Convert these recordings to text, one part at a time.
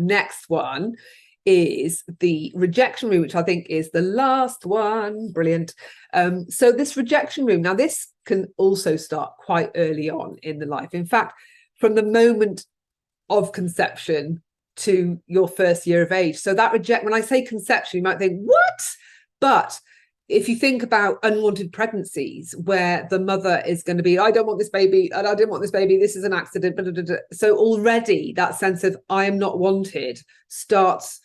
next one is the rejection room, which I think is the last one. Brilliant. So this rejection room, now this can also start quite early on in the life. In fact, from the moment of conception to your first year of age. So that when I say conception, you might think, what? But if you think about unwanted pregnancies where the mother is going to be, I don't want this baby, and I didn't want this baby, this is an accident. Blah, blah, blah. So already that sense of I am not wanted starts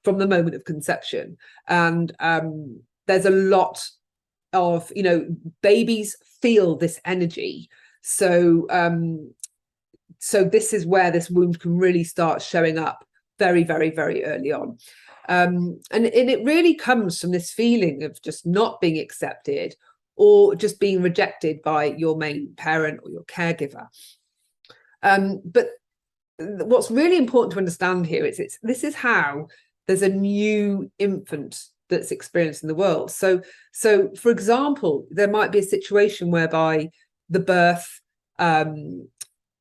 from the moment of conception. And there's a lot of, babies feel this energy. So this is where this wound can really start showing up very, very, very early on. And it really comes from this feeling of just not being accepted or just being rejected by your main parent or your caregiver. But what's really important to understand here is this is how there's a new infant that's experienced in the world. So for example, there might be a situation whereby the birth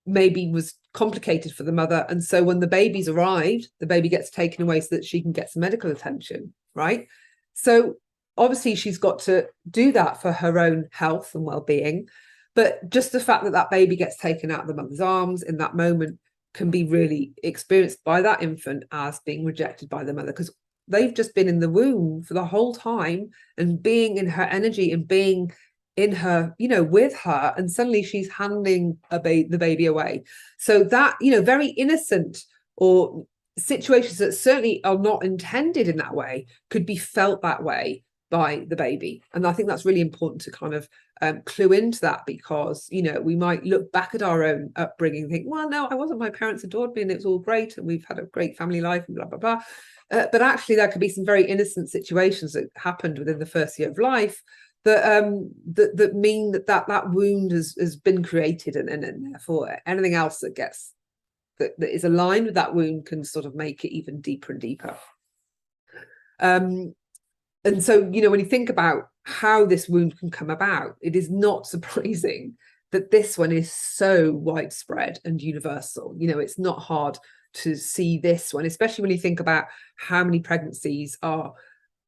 maybe was complicated for the mother, and so when the baby's arrived, the baby gets taken away so that she can get some medical attention, right? So obviously she's got to do that for her own health and well-being, but just the fact that that baby gets taken out of the mother's arms in that moment can be really experienced by that infant as being rejected by the mother, because they've just been in the womb for the whole time and being in her energy and being in her, with her, and suddenly she's handing the baby away. So that, very innocent or situations that certainly are not intended in that way could be felt that way by the baby. And I think that's really important to kind of clue into that, because, we might look back at our own upbringing and think, well, no, my parents adored me and it was all great and we've had a great family life and blah, blah, blah. But actually there could be some very innocent situations that happened within the first year of life that mean that wound has been created, and therefore anything else that is aligned with that wound can sort of make it even deeper and deeper. And so, when you think about how this wound can come about, it is not surprising that this one is so widespread and universal. It's not hard to see this one, especially when you think about how many pregnancies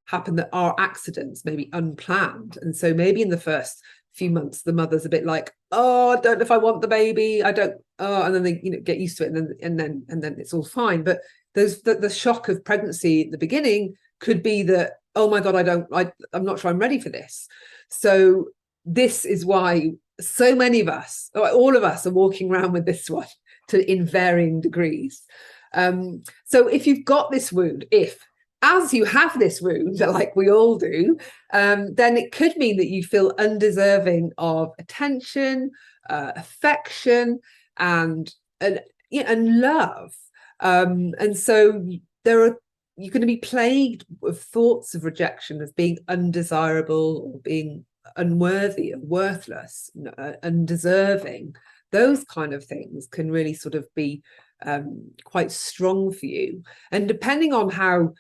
happen that are accidents, maybe unplanned. And so maybe in the first few months the mother's a bit like, oh, I don't know if I want the baby, and then they get used to it, and then it's all fine. But the shock of pregnancy at the beginning could be that, oh my god, I'm not sure I'm ready for this. So this is why so many of us, or all of us, are walking around with this one in varying degrees. So if you've got this wound, as you have this wound, like we all do, then it could mean that you feel undeserving of attention, affection, and love. And so you're going to be plagued with thoughts of rejection, of being undesirable or being unworthy or worthless, undeserving. Those kind of things can really sort of be quite strong for you. And depending on how,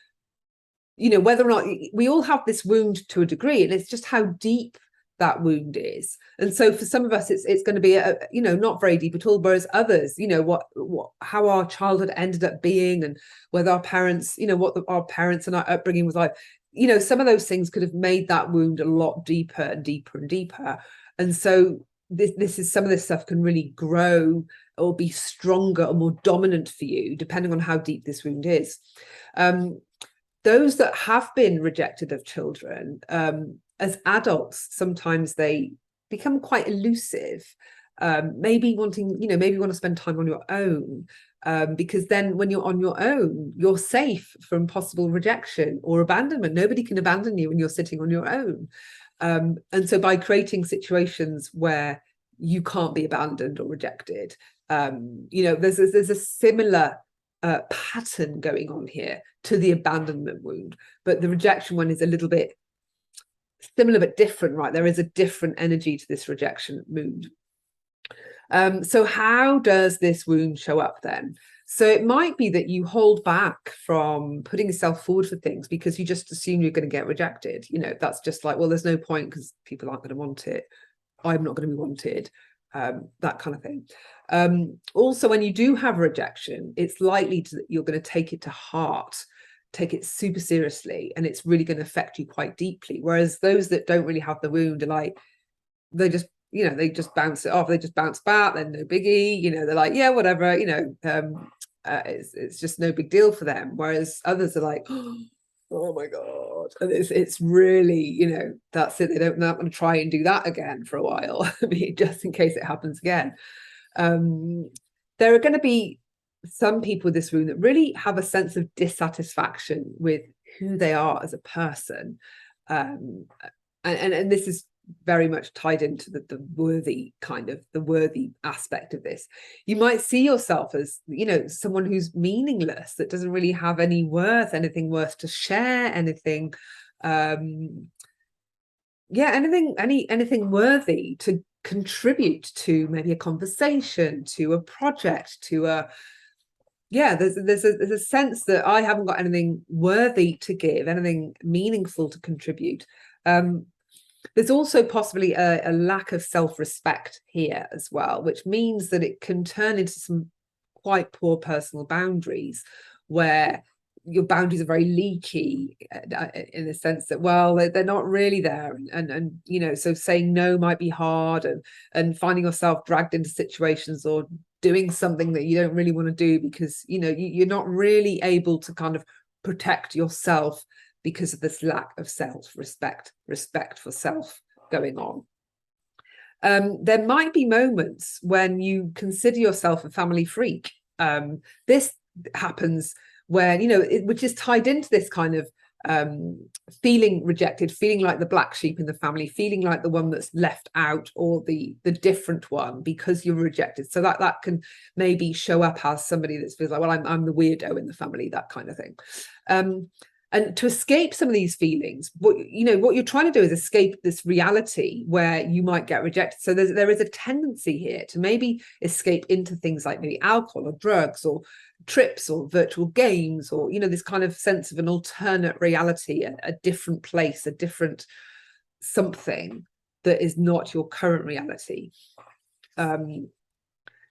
whether or not, we all have this wound to a degree, and it's just how deep that wound is. And so for some of us, it's going to be not very deep at all, whereas others, how our childhood ended up being, and whether our parents, our parents and our upbringing was like, some of those things could have made that wound a lot deeper and deeper and deeper. And so this is, some of this stuff can really grow or be stronger or more dominant for you, depending on how deep this wound is. Those that have been rejected of children, as adults, sometimes they become quite elusive, maybe wanting, maybe you want to spend time on your own, because then when you're on your own, you're safe from possible rejection or abandonment. Nobody can abandon you when you're sitting on your own. And so by creating situations where you can't be abandoned or rejected, there's a similar pattern going on here to the abandonment wound, but the rejection one is a little bit similar but different, right? There is a different energy to this rejection wound. So how does this wound show up then? So it might be that you hold back from putting yourself forward for things because you just assume you're going to get rejected. That's just like, well, there's no point because people aren't going to want it. I'm not going to be wanted. that kind of thing. Also, when you do have rejection, it's likely you're going to take it to heart, take it super seriously, and it's really going to affect you quite deeply. Whereas those that don't really have the wound are like, they just, you know, they just bounce it off, they just bounce back, then no biggie, you know, they're like, yeah, whatever, you know, it's just no big deal for them. Whereas others are like, oh my God. And it's really, you know, that's it. They're not going to try and do that again for a while, I mean, just in case it happens again. There are going to be some people with this wound that really have a sense of dissatisfaction with who they are as a person. And this is very much tied into the worthy aspect of this. You might see yourself as, you know, someone who's meaningless, that doesn't really have any worth, anything worth to share, anything anything worthy to contribute to maybe a conversation, to a project, to a there's a sense that I haven't got anything worthy to give, anything meaningful to contribute. There's also possibly a lack of self-respect here as well, which means that it can turn into some quite poor personal boundaries, where your boundaries are very leaky, in the sense that, well, they're not really there, and you know, so saying no might be hard, and finding yourself dragged into situations or doing something that you don't really want to do because, you know, you're not really able to kind of protect yourself because of this lack of self-respect, respect for self going on. There might be moments when you consider yourself a family freak. This happens when, you know, which is tied into this kind of feeling rejected, feeling like the black sheep in the family, feeling like the one that's left out, or the different one because you're rejected. So that can maybe show up as somebody that feels like, well, I'm the weirdo in the family, that kind of thing. And to escape some of these feelings, what you're trying to do is escape this reality where you might get rejected. So there is a tendency here to maybe escape into things like maybe alcohol or drugs or trips or virtual games, or, you know, this kind of sense of an alternate reality, a different place, a different something that is not your current reality.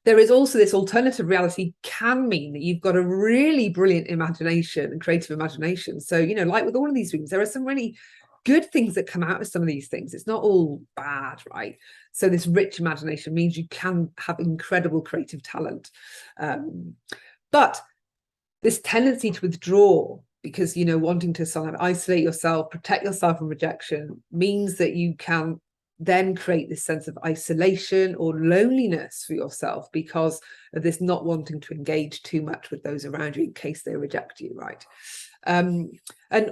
There is also this alternative reality can mean that you've got a really brilliant imagination and creative imagination. So, you know, like with all of these rooms, there are some really good things that come out of some of these things. It's not all bad, right? So this rich imagination means you can have incredible creative talent. But this tendency to withdraw because, you know, wanting to sort of isolate yourself, protect yourself from rejection, means that you can then create this sense of isolation or loneliness for yourself because of this not wanting to engage too much with those around you in case they reject you, right? And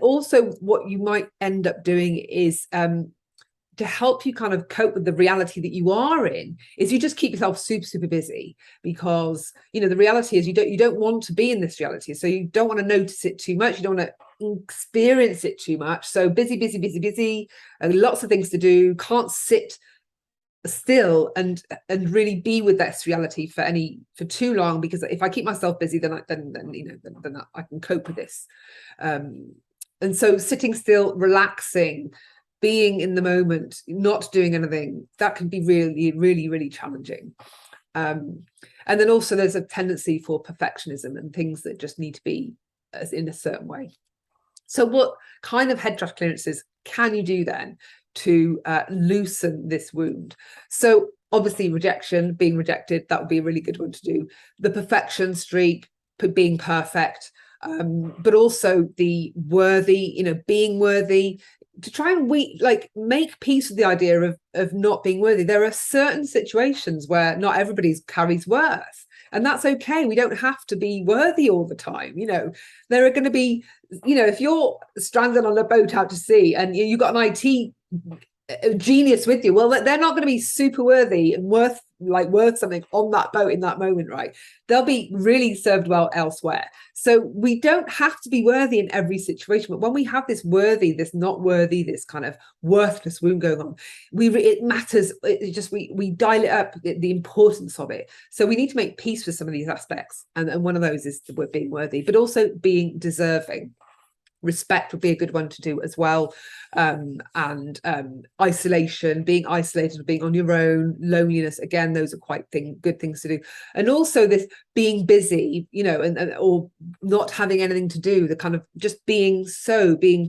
also what you might end up doing is to help you kind of cope with the reality that you are in, is you just keep yourself super, super busy, because, you know, the reality is you don't want to be in this reality. So you don't want to notice it too much. You don't want to experience it too much. So busy, lots of things to do, can't sit still and really be with this reality for too long, because if I keep myself busy, then I can cope with this. And so sitting still, relaxing, being in the moment, not doing anything, that can be really, really, really challenging. And then also there's a tendency for perfectionism and things that just need to be in a certain way. So what kind of head trash clearances can you do then to loosen this wound? So obviously rejection, being rejected, that would be a really good one to do. The perfection streak, being perfect, but also the worthy, you know, being worthy, to try and make peace with the idea of not being worthy. There are certain situations where not everybody carries worth, and that's okay. We don't have to be worthy all the time. You know, there are going to be, you know, if you're stranded on a boat out to sea and you've got an IT genius with you, well, they're not going to be super worthy and worth something on that boat in that moment, right? They'll be really served well elsewhere. So we don't have to be worthy in every situation, but when we have this worthy, this not worthy, this kind of worthless wound going on, it matters. We dial it up, the importance of it. So we need to make peace with some of these aspects, and one of those is being worthy, but also being deserving. Respect would be a good one to do as well. And isolation, being isolated, being on your own, loneliness, again, those are quite good things to do. And also this being busy, you know, and or not having anything to do, the kind of just being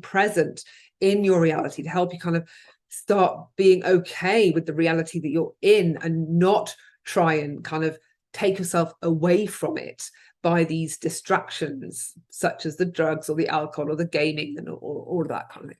present in your reality to help you kind of start being okay with the reality that you're in, and not try and kind of take yourself away from it by these distractions such as the drugs or the alcohol or the gaming and all of that kind of thing.